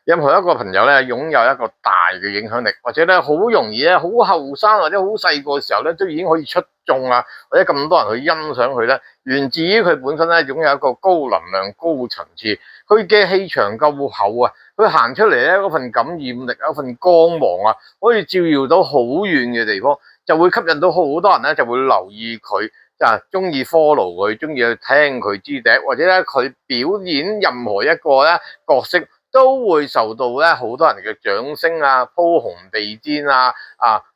任何一個朋友咧，擁有一個大嘅影響力，或者咧好容易咧，好後生或者好細個嘅時候咧，都已經可以出眾啊，或者咁多人去欣賞佢咧，源自於佢本身咧擁有一個高能量、高層次，佢嘅氣場夠厚啊，佢行出嚟咧嗰份感染力、嗰份光芒啊，可以照耀到好遠嘅地方，就會吸引到好多人咧，就會留意佢。中意 follow 佢，中意去聽佢支笛，或者咧佢表演任何一個咧角色，都會受到咧好多人嘅掌聲啊、鋪紅地氈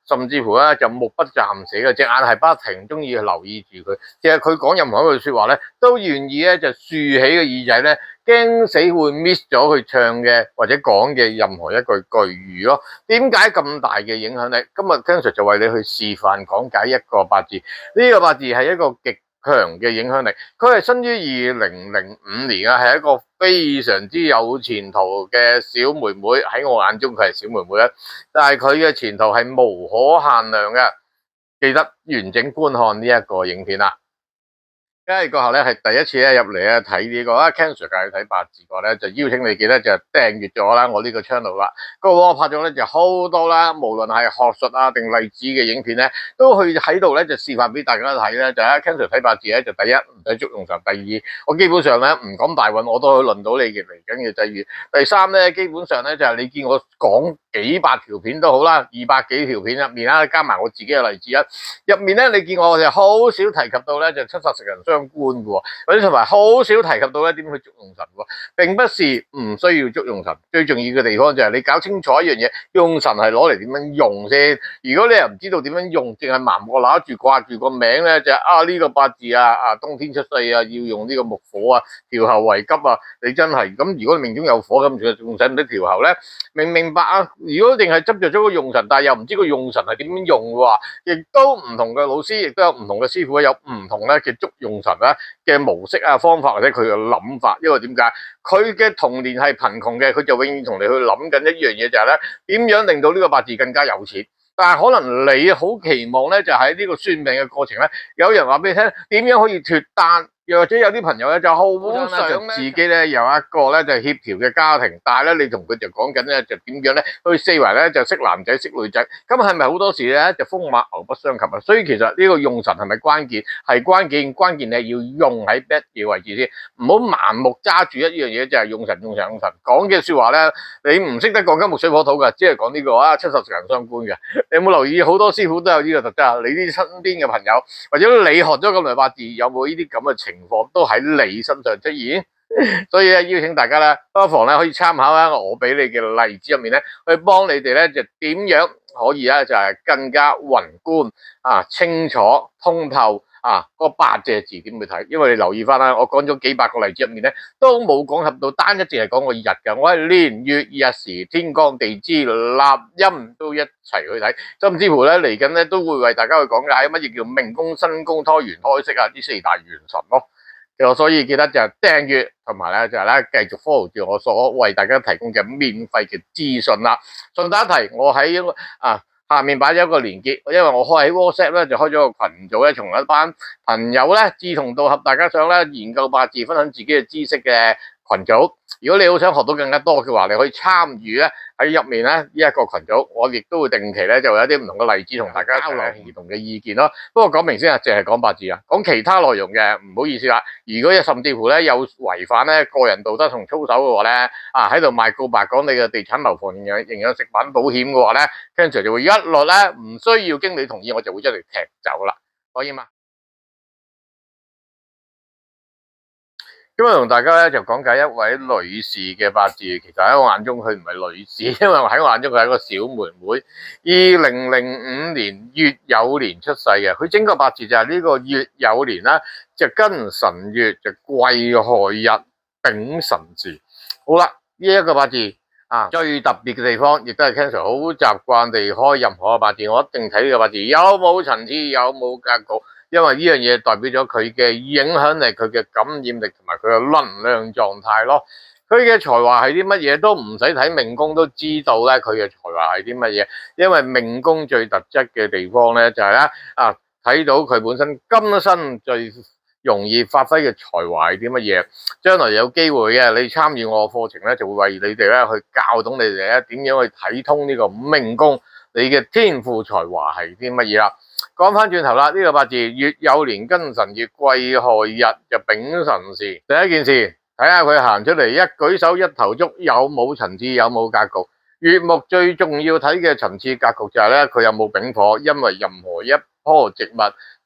甚至乎咧就目不暫捨嘅，隻眼係不停中意去留意住佢。其實佢講任何一句説話咧，都願意咧就豎起個耳仔咧，驚死會 miss 咗佢唱嘅或者講嘅任何一句句語咯。點解咁大嘅影響力？今日 Ken Sir 就為你去示範講解一個八字。呢個八字係一個極強嘅影響力，佢係生於2005年啊，係一個非常之有前途嘅小妹妹，喺我眼中佢係小妹妹啦，但係佢嘅前途係無可限量嘅。記得完整觀看呢一個影片啦。因為過後咧係第一次咧入嚟咧睇呢個Ken Sir 介睇八字個咧，就邀請你記得就訂閱咗啦我呢個 channel 啦。過往我拍咗咧就好多啦，無論係學術啊定例子嘅影片咧，都去喺度咧就示範俾大家睇咧。就Ken Sir 睇八字咧，就第一唔使捉用神，第二我基本上咧唔講大運我都可以輪到你嘅嚟緊嘅際遇。第三咧基本上咧就係你見我講幾百條片都好啦，200幾條片入面啦，加埋我自己嘅例子啊，入面咧你見我就好少提及到咧就七煞食人相關嘅喎，或者同埋好少提及到咧點去捉用神喎。並不是唔需要捉用神，最重要嘅地方就係你搞清楚一樣嘢，用神係攞嚟點樣用先。如果你又唔知道點樣用，淨係盲目揦住掛住個名咧，就呢個八字冬天出世要用呢個木火調候為急你真係咁。如果你命中有火咁，仲使唔使調候咧？明唔明白啊？如果淨係執着咗個用神，但係又唔知個用神係點樣用嘅話，亦都唔同嘅老師，亦都有唔同嘅師傅，有唔同咧嘅捉用神嘅模式方法或者佢嘅諗法。因為點解佢嘅童年係貧窮嘅，佢就永遠同你去諗緊一樣嘢，就係咧點樣令到呢個八字更加有錢。但係可能你好期望咧，就喺呢個算命嘅過程咧，有人話俾你聽點樣可以脫單。又或者有啲朋友咧就好想自己咧有一個咧就協調嘅家庭，但係咧你同佢就講緊咧就點樣咧去四圍咧就識男仔識女仔，咁係咪好多時咧就風馬牛不相及啊？所以其實呢個用神係咪關鍵？係關鍵，關鍵你要用喺乜嘢位置先，唔好盲目揸住一樣嘢就係用神用神用神。講嘅説話咧，你唔識得講金木水火土嘅，只係講呢個七煞食人相關嘅。你有冇留意好多師傅都有呢個特質啊？你啲身邊嘅朋友或者你學咗咁耐八字，有冇呢啲咁嘅情況都喺你身上出現？所以咧，邀請大家咧，不妨咧可以參考下我俾你嘅例子入面咧，去幫你哋咧就點樣可以咧就係更加宏觀清楚通透嗰八隻字點去睇。因為你留意翻啦，我講咗幾百個例子入面咧，都冇講及到單一淨係講個日嘅，我係年月日時天干地支立音都一齊去睇，甚至乎咧嚟緊咧都會為大家去講解乜嘢叫命宮、身宮、胎元、胎息呢4大元神咯。所以記得就訂閱同埋咧就係咧繼續 follow 住我所為大家提供嘅免費嘅資訊啦。順帶一提，我喺下面擺咗一個連結，因為我開喺 WhatsApp 咧就開咗個群組咧，從一班朋友咧志同道合，大家想咧研究八字、分享自己嘅知識嘅群組。如果你好想學到更加多嘅話，你可以參與咧喺入面咧呢一個群組，我亦都會定期咧就有一啲唔同嘅例子同大家交流唔同嘅意見咯。不過講明先淨係講八字講其他內容嘅唔好意思啦。如果甚至乎咧有違反咧個人道德同操守嘅話咧，喺度賣告白講你嘅地產樓房營養食品保險嘅話咧，Ken Sir就會一律咧唔需要經你同意，我就會將你踢走啦，可以嘛？今日同大家咧就講解一位女士嘅八字，其實喺我眼中佢唔係女士，因為喺我眼中佢係一個小妹妹。2005年乙酉年出世嘅，佢整個八字就係呢個乙酉年啦，就庚辰月就癸亥日丙辰時。好啦，呢一個八字最特別嘅地方，亦都係 Ken Sir 好習慣地開任何嘅八字，我一定睇呢個八字有冇層次，有冇格局。因為呢樣嘢代表咗佢嘅影響力、佢嘅感染力同埋佢嘅能量狀態咯。佢嘅才華係啲乜嘢都唔使睇命宮都知道咧，佢嘅才華係啲乜嘢。因為命宮最特質嘅地方咧就係睇到佢本身今生最容易發揮嘅才華係啲乜嘢？將來有機會嘅，你參與我嘅課程咧，就會為你哋咧去教懂你哋咧點樣去睇通呢個命宮，你嘅天賦才華係啲乜嘢啦？講翻轉頭啦，呢個八字月有年庚辰月癸亥日就丙辰時，第一件事睇下佢行出嚟一舉手一投足有冇層次有冇格局。月木最重要睇嘅層次格局就係咧佢有冇丙火，因為任何一棵植物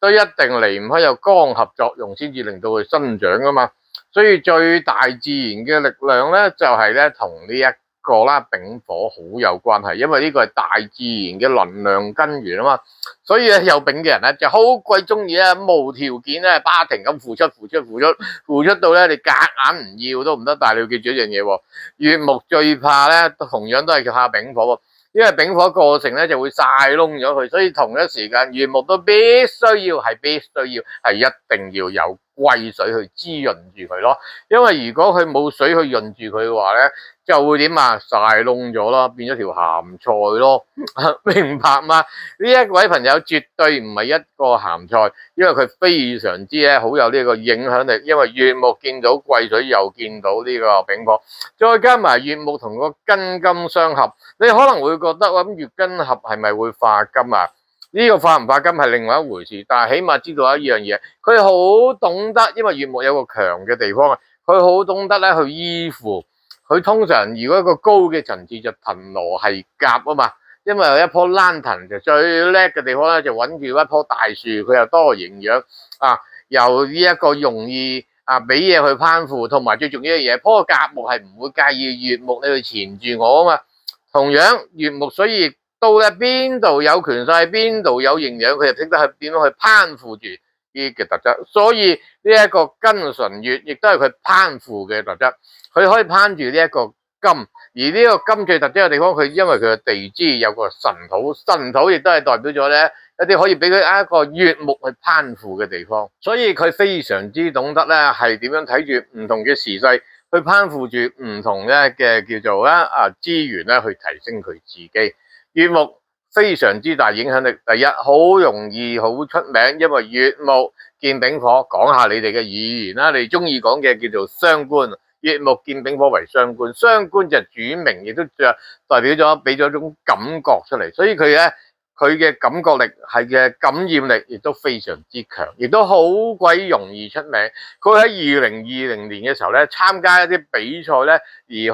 都一定離唔開有光合作用先至令到佢生長噶嘛，所以最大自然嘅力量咧就係咧同呢一個啦丙火好有關係，因為呢個係大自然嘅能量根源啊嘛，所以咧有丙嘅人咧就好鬼中意咧無條件咧不停咁付出到咧你夾硬唔要都唔得，但係你要記住一樣嘢喎，月木最怕咧同樣都係怕丙火喎。因為丙火過程咧就會晒窿咗佢，所以同一時間月木都必須要係一定要有癸水去滋潤住佢咯。因為如果佢冇水去潤住佢嘅話咧，就會點啊晒窿咗咯，變咗條鹹菜咯，明白嗎？呢一位朋友絕對唔係一個鹹菜，因為佢非常之咧好有呢個影響力，因為月木見到癸水又見到呢個丙火，再加埋月木同個庚金相合。你可能會覺得咁月庚合係咪會化金啊？呢個化唔化金係另外一回事，但係起碼知道一樣嘢，佢好懂得，因為月木有個強嘅地方啊，佢好懂得咧去依附。佢通常如果一個高嘅層次就藤蘿係夾啊嘛，因為有一棵蘭藤就最叻嘅地方咧就揾住一棵大樹，佢又多營養啊，又呢一個容易俾嘢去攀附，同埋最重要嘅嘢，棵甲木係唔會介意月木你去纏住我啊嘛。同樣月木，所以到咧邊度有權勢，邊度有營養，佢就識得去點樣去攀附住呢嘅特質。所以呢一個庚辰月亦都係佢攀附嘅特質。佢可以攀住呢一個金，而呢個金最特徵嘅地方，佢因為佢嘅地支有個辰土，辰土亦都係代表咗咧一啲可以俾佢一個月木去攀附嘅地方。所以佢非常之懂得咧係點樣睇住唔同嘅時勢。去攀附住唔同咧嘅叫做資源咧去提升佢自己。月木非常之大影響力，第一好容易好出名，因為月木見丙火，講下你哋嘅語言啦，你中意講嘅叫做傷官。月木見丙火為傷官，傷官就主名，亦都代表咗俾咗種感覺出嚟，所以佢咧佢嘅感覺力係嘅感染力亦都非常之強，亦都好鬼容易出名。佢喺2020年嘅時候咧，參加一啲比賽咧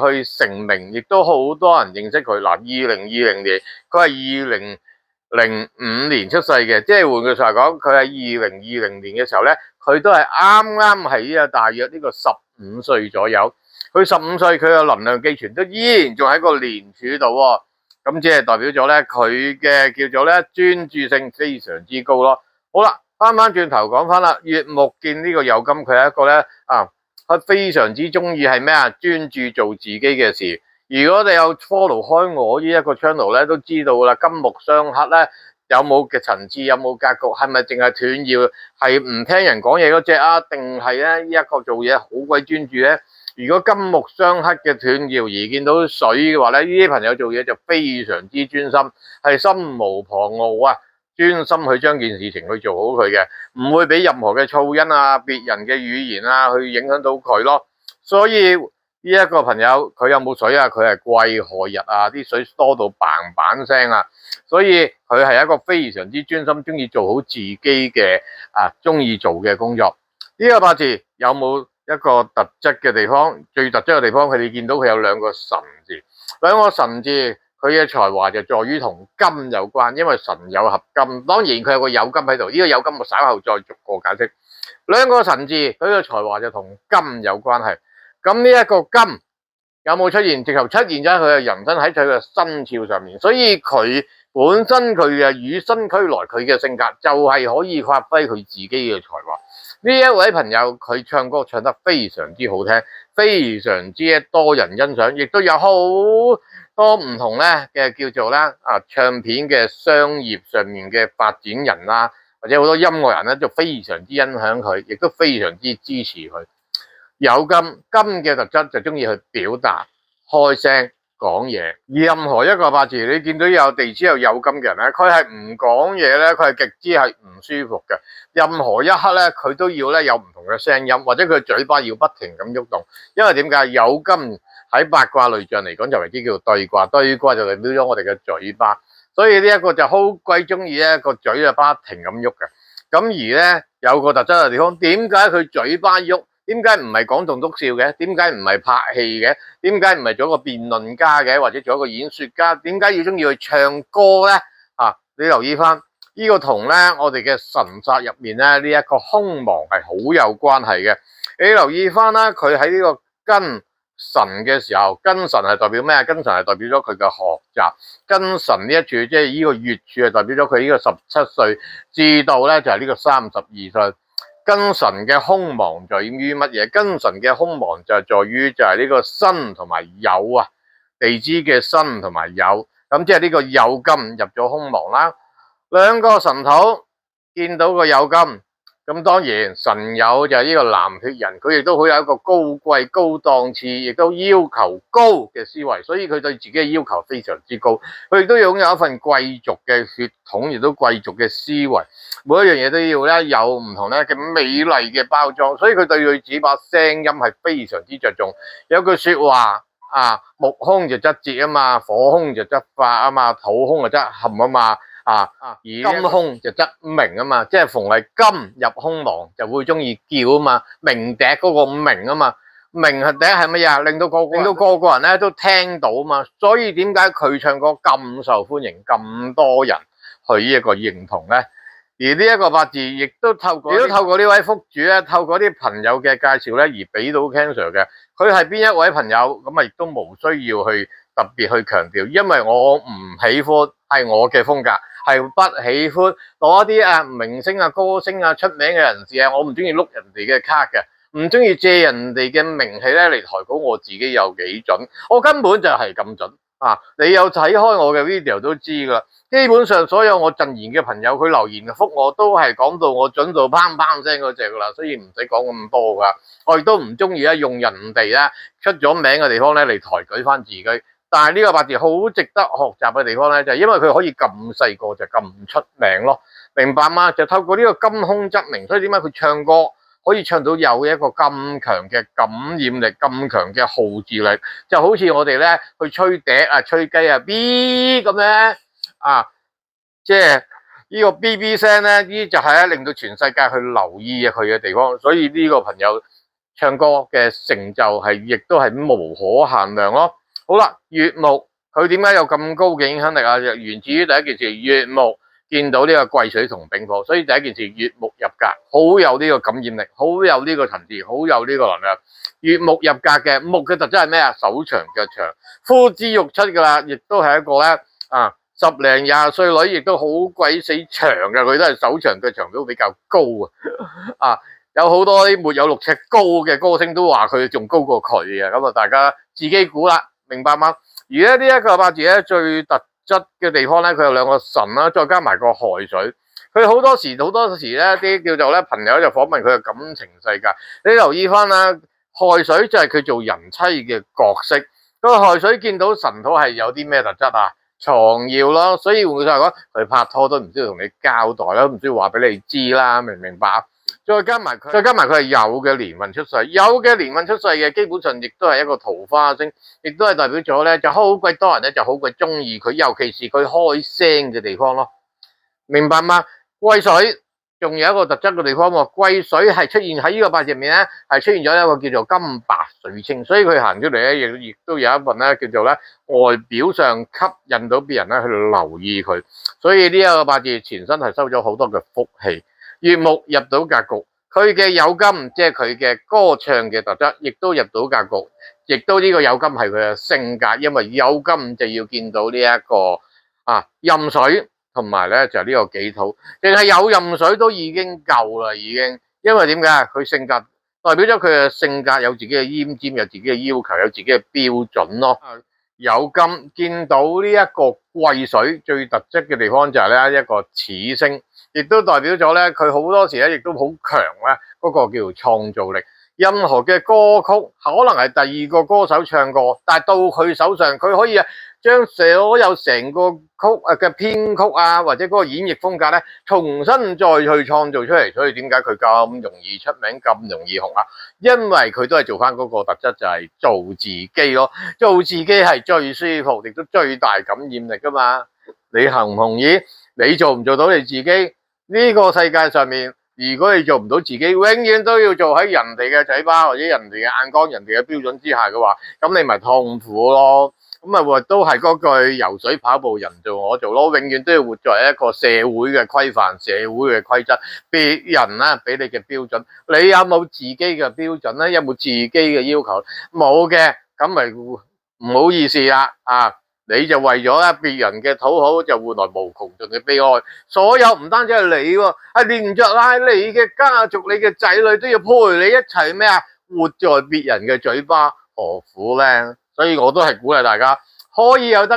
而去成名，亦都好多人認識佢。嗱，2020年佢係2005年出世嘅，即係換句話講，佢喺2020年嘅時候咧，佢都係啱啱係大約呢個15歲左右。佢15歲，佢嘅能量寄存都依然仲喺個年柱度喎。咁即係代表咗咧，佢嘅叫做咧專注性非常之高咯。好啦，翻轉頭講翻啦，月木見呢個酉金，佢係一個咧佢非常之中意係咩啊？專注做自己嘅事。如果你有 follow 開我呢一個 channel 咧，都知道啦，金木相克咧有冇嘅層次，有冇格局，係咪淨係斷曜，係唔聽人講嘢嗰隻啊？定係咧呢一個做嘢好鬼專注咧？如果金木相克嘅斷曜而見到水嘅話咧，呢啲朋友做嘢就非常之專心，係心無旁騖啊，專心去將件事情去做好佢嘅，唔會俾任何嘅噪音啊、別人嘅語言啊去影響到佢咯。所以呢一個朋友佢有冇水啊？佢係癸亥日啊，啲水多到嘭嘭聲啊，所以佢係一個非常之專心，中意做好自己嘅中意做嘅工作。呢個八字有冇一個特質嘅地方？最特質嘅地方，佢哋見到佢有兩個辰字，兩個辰字佢嘅才華就在於同金有關，因為辰酉合金。當然佢有個酉金喺度，呢個酉金我稍後再逐個解釋。兩個辰字佢嘅才華就同金有關係。咁呢一個金有冇出現？直頭出現咗佢嘅人生喺佢嘅生肖上面，所以佢本身佢嘅與生俱來，佢嘅性格就係可以發揮佢自己嘅才華。呢一位朋友佢唱歌唱得非常之好聽，非常之多人欣賞，亦都有好多唔同咧嘅叫做咧唱片嘅商業上面嘅發展人啦，或者好多音樂人咧就非常之欣賞佢，亦都非常之支持佢。酉金嘅特質就中意去表達開聲講嘢。任何一個八字你見到有地支有酉金嘅人咧，佢係唔講嘢咧，佢係極之係唔舒服嘅。任何一刻咧，佢都要咧有唔同嘅聲音，或者佢嘴巴要不停咁喐動。因為點解酉金喺八卦類象嚟講就為之叫對卦，對卦就代表咗我哋嘅嘴巴，所以呢一個就好鬼中意咧個嘴啊不停咁喐嘅。咁而咧有個特質嘅地方，點解佢嘴巴喐？點解唔係講棟篤笑嘅？點解唔係拍戲嘅？點解唔係做一個辯論家嘅，或者做一個演說家？點解要中意去唱歌咧？啊，你留意翻呢個同咧我哋嘅神煞入面咧呢一個空亡係好有關係嘅。你留意翻啦，佢喺呢個庚辰嘅時候，庚辰係代表咩？庚辰係代表咗佢嘅學習。庚辰呢一柱即係呢個月柱係代表咗佢呢個17歲至到咧就係呢個32歲。庚辰嘅空亡在於乜嘢？庚辰嘅空亡就係在於就係呢個申同埋酉啊，地支嘅申同埋酉，咁即係呢個酉金入咗空亡啦。兩個神土見到個酉金，咁當然神酉就係呢個藍血人，佢亦都好有一個高貴高檔次，亦都要求高嘅思維，所以佢對自己嘅要求非常之高。佢亦都擁有一份貴族嘅血統，亦都貴族嘅思維，每一樣嘢都要咧有唔同咧嘅美麗嘅包裝，所以佢對佢自己把聲音係非常之着重。有句說話啊，木空就則節啊嘛，火空就則發啊嘛，土空就則陷啊嘛。而金空就則鳴啊嘛，即係逢係金入空亡就會中意叫啊嘛，鳴笛嗰個鳴啊嘛，鳴係笛係乜嘢？令到個個人咧都聽到啊嘛，所以點解佢唱歌咁受歡迎，咁多人去呢一個認同咧？而呢一個八字亦都透過呢位福主咧，透過啲朋友嘅介紹咧而俾到 Ken Sir 嘅，佢係邊一位朋友咁啊？亦都無需要去特別去強調，因為我唔喜歡係我嘅風格。係不喜歡攞一啲明星啊、歌星啊、出名嘅人士啊，我唔中意碌人哋嘅卡嘅，唔中意借人哋嘅名氣咧嚟抬高我自己有幾準，我根本就係咁準啊！你有睇開我嘅 video 都知噶啦，基本上所有我陣營嘅朋友佢留言覆我都係講到我準到砰砰聲嗰隻噶啦，所以唔使講咁多噶。我亦都唔中意用人哋咧出咗名嘅地方咧嚟抬舉翻自己。但係呢個八字好值得學習嘅地方咧，就係因為佢可以咁細個就咁出名咯，明白嗎？就透過呢個金空則鳴，所以點解佢唱歌可以唱到有一個咁強嘅感染力、咁強嘅號召力？就好似我哋咧去吹笛啊、吹雞啊 B 咁咧啊，即係呢個 BB 聲咧，呢就係令到全世界去留意佢嘅地方。所以呢個朋友唱歌嘅成就係亦都係無可限量咯。好啦，月木佢點解有咁高嘅影響力啊？源自於第一件事，月木見到呢個癸水同丙火，所以第一件事月木入格，好有呢個感染力，好有呢個層次，好有呢個能量。月木入格嘅木嘅特質係咩啊？手長腳長，呼之欲出噶啦，亦都係一個咧10零20歲女，亦都好鬼死長嘅，佢都係手長腳長都比較高啊！有好多啲沒有6尺高嘅歌星都話佢仲高過佢嘅，咁啊大家自己估啦。明白嗎？而咧呢一個八字咧最特質嘅地方咧，佢有兩個辰啦，再加埋個亥水。佢好多時咧啲叫做咧朋友就訪問佢嘅感情世界。你留意翻啦，亥水就係佢做人妻嘅角色。個亥水見到辰土係有啲咩特質啊？藏謠咯，所以換句話講，佢拍拖都唔需要同你交代啦，唔需要話俾你知啦，明唔明白？再加埋佢係酉嘅年份出世，酉嘅年份出世嘅基本上亦都係一個桃花星，亦都係代表咗咧就好鬼多人咧就好鬼中意佢，尤其是佢開聲嘅地方咯，明白嗎？癸水仲有一個特質嘅地方喎，癸水係出現喺呢個八字入面咧，係出現咗一個叫做金白水清，所以佢行出嚟咧亦都有一份咧叫做咧外表上吸引到別人咧去留意佢，所以呢一個八字前身係收咗好多嘅福氣。月木入到格局，佢嘅酉金即係佢嘅歌唱嘅特質，亦都入到格局，亦都呢個酉金係佢嘅性格，因為酉金就要見到呢一個壬水同埋咧就係呢個己土，淨係有壬水都已經夠啦，已經，因為點解佢性格代表咗佢嘅性格有自己嘅奄尖，有自己嘅要求，有自己嘅標準咯。酉金見到呢一個癸水最特質嘅地方就係咧一個始星。亦都代表咗咧，佢好多時咧，亦都好強咧，嗰個叫做創造力。任何嘅歌曲可能係第二個歌手唱過，但係到佢手上，佢可以將所有成個曲嘅編曲啊，或者嗰個演繹風格咧，重新再去創造出嚟。所以點解佢咁容易出名，咁容易紅啊？因為佢都係做翻嗰個特質，就係做自己咯。做自己係最舒服，亦都最大感染力噶嘛。你同唔同意？你做唔做到你自己？呢個世界上面，如果你做唔到自己，永遠都要做喺人哋嘅嘴巴或者人哋嘅眼光、人哋嘅標準之下嘅話，咁你咪痛苦咯。咁啊，都係嗰句游水跑步人做我做咯，永遠都要活在一個社會嘅規範、社會嘅規則，別人啊俾你嘅標準，你有冇自己嘅標準咧？有冇自己嘅要求？冇嘅，咁咪唔好意思啦啊！你就為咗別人嘅討好，就換來無窮盡嘅悲哀。所有唔單止係你喎，係連着你嘅家族、你嘅仔女都要陪你一齊咩啊？活在別人嘅嘴巴，何苦咧？所以我都係鼓勵大家，可以有得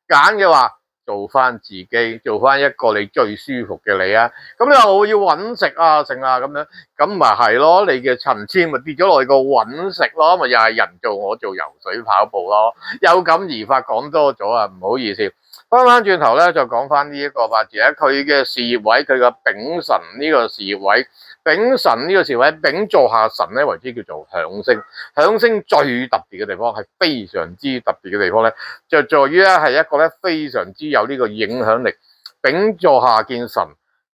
揀嘅話，做翻自己，做翻一個你最舒服嘅你啊！咁你話我要揾食啊，剩啊咁樣，咁咪係咯，你嘅層次咪跌咗落去個揾食咯，咪又係人做我做游水跑步咯，有感而發講多咗啊，唔好意思。翻轉頭咧，就講翻呢一個八字咧，佢嘅事業位，佢嘅丙辰呢個事業位，丙辰呢個事業位，丙座下辰咧為之叫做響星。響星最特別嘅地方係非常之特別嘅地方咧，就在於咧係一個咧非常之有呢個影響力。丙座下見辰，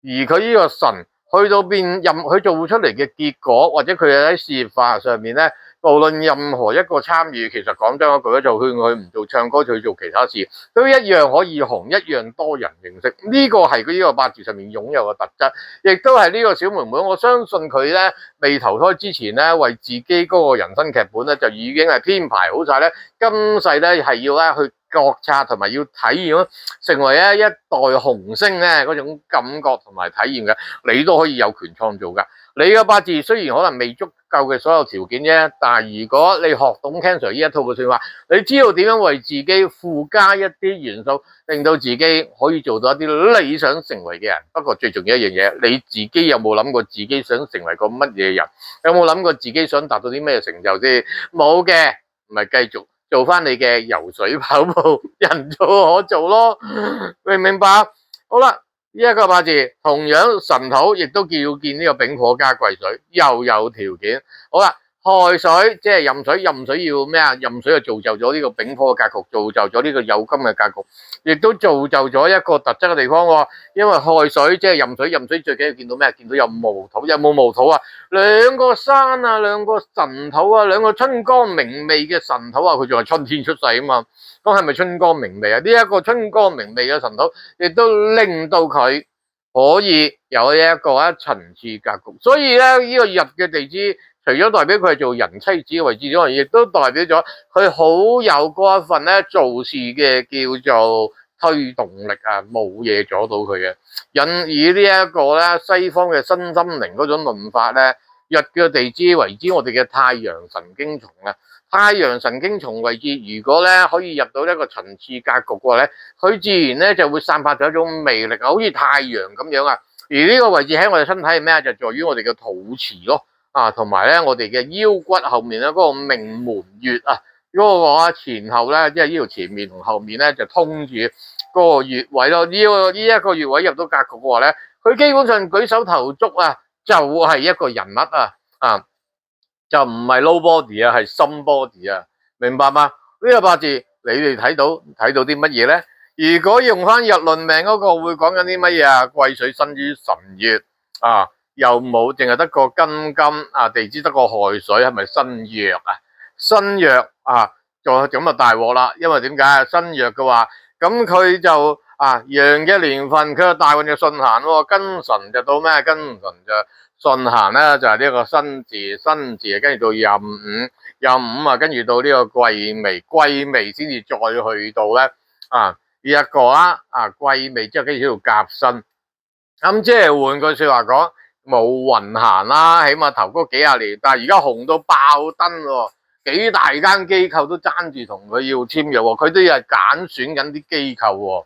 而佢呢個辰去到變任佢做出嚟嘅結果，或者佢喺事業化上面咧。無論任何一個參與，其實講真一句咧，就勸佢唔做唱歌，去做其他事，都一樣可以紅，一樣多人認識。呢個係佢呢個八字上面擁有嘅特質，亦都係呢個小妹妹。我相信佢咧未投胎之前咧，為自己嗰個人生劇本咧，就已經係編排好晒咧，今世咧係要咧去覺察同埋要體驗，成為一代紅星咧嗰種感覺同埋體驗嘅，你都可以有權創造噶。你嘅八字雖然可能未足夠嘅所有條件啫，但係如果你學懂 Cancer 呢一套嘅算法，你知道點樣為自己附加一啲元素，令到自己可以做到一啲理想成為嘅人。不過最重要一樣嘢，你自己有冇諗過自己想成為個乜嘢人？有冇諗過自己想達到啲咩成就先？冇嘅，咪繼續做翻你嘅游水跑步，人做我做咯，明唔明白？好啦。呢一個八字同樣辰土，亦都叫見呢個丙火加癸水，又有條件。好啦，亥水即係壬水，壬水要咩啊？壬水就造就咗呢個丙火嘅格局，造就咗呢個酉金嘅格局，亦都造就咗一個特質嘅地方喎。因為亥水即係壬水，壬水最緊要見到咩？見到有無土，有冇無土啊？兩個山啊，兩個辰土啊，兩個春光明媚嘅辰土啊，佢仲係春天出世啊嘛。咁係咪春光明媚啊？呢一個春光明媚嘅辰土，亦都令到佢可以有一個層次格局。所以咧，呢個日嘅地支，除咗代表佢係做人妻子嘅位置之外，亦都代表咗佢好有嗰一份咧做事嘅叫做推動力啊，冇嘢阻到佢嘅。以呢一個咧西方嘅身心靈嗰種論法咧，日嘅地支為之我哋嘅太陽神經叢啊。太陽神經叢位置，如果咧可以入到一個層次格局嘅話咧，佢自然咧就會散發咗一種魅力啊，好似太陽咁樣啊。而呢個位置喺我哋身體係咩啊？就在於我哋嘅肚臍咯，啊，同埋咧我哋嘅腰骨後面咧嗰個命門穴啊，嗰個前後咧，即係呢條前面同後面咧就通住嗰個穴位咯。呢一個穴位入到格局嘅話咧，佢基本上舉手投足啊，就係一個人物啊。就唔係 low body 啊，係 some body 啊，明白嗎？呢個八字你哋睇到啲乜嘢咧？如果用翻日論命嗰個，會講緊啲乜嘢啊？癸水生於辰月啊，又冇淨係得個庚金啊，地支得個亥水，係咪身弱啊？身弱啊，咁啊大鑊啦！因為點解啊？身弱嘅話，咁佢就陽嘅年份，佢個大運就順行喎，庚辰就到咩？庚辰就順行咧，就係呢個辛字，辛字跟住到壬午，壬午啊，跟住到呢個癸未，癸未先至再去到咧呢一個癸未之後跟住到甲申，咁即係換句說話講，冇運行啦，起碼頭嗰幾廿年，但係而家紅到爆燈喎，幾大間機構都爭住同佢要簽約喎，佢都係揀選緊啲機構喎，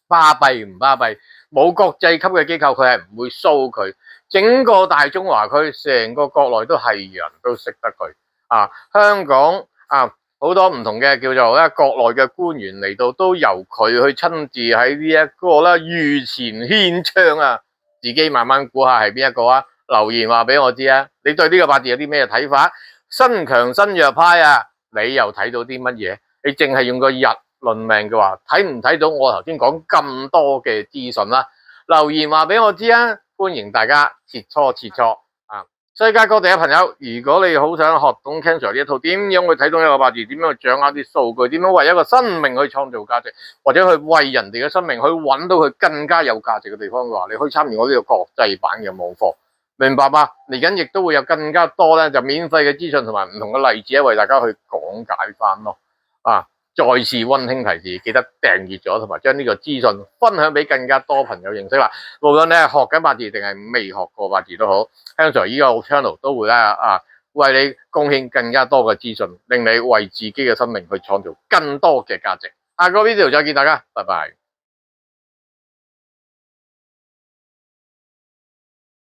巴閉唔巴閉？冇國際級嘅機構，佢係唔會騷佢。整個大中華區，成個國內都係人都識得佢啊！香港啊，好多唔同嘅叫做咧國內嘅官員嚟到，都由佢去親自喺呢一個咧御前獻唱啊！自己慢慢估下係邊一個啊？留言話俾我知啊！你對呢個八字有啲咩睇法？身強身弱派啊，你又睇到啲乜嘢？你淨係用個日論命嘅話，睇唔睇到我頭先講咁多嘅資訊啦？留言話俾我知啊！歡迎大家切磋切磋啊！世界各地嘅朋友，如果你好想學懂 Ken Sir 呢一套點樣去睇懂一個八字，點樣去掌握啲數據，點樣為一個生命去創造價值，或者去為人哋嘅生命去揾到佢更加有價值嘅地方嘅話，你可以參與我呢個國際版嘅網課，明白嗎？嚟緊亦都會有更加多咧就免費嘅資訊同埋唔同嘅例子咧，為大家去講解翻咯啊！再次溫馨提示，記得訂閱咗同埋將呢個資訊分享俾更加多朋友認識啦。無論你係學緊八字定係未學過八字都好，Ken Sir依個 channel 都會為你貢獻更加多嘅資訊，令你為自己嘅生命去創造更多嘅價值。下個 video 再見大家，拜拜。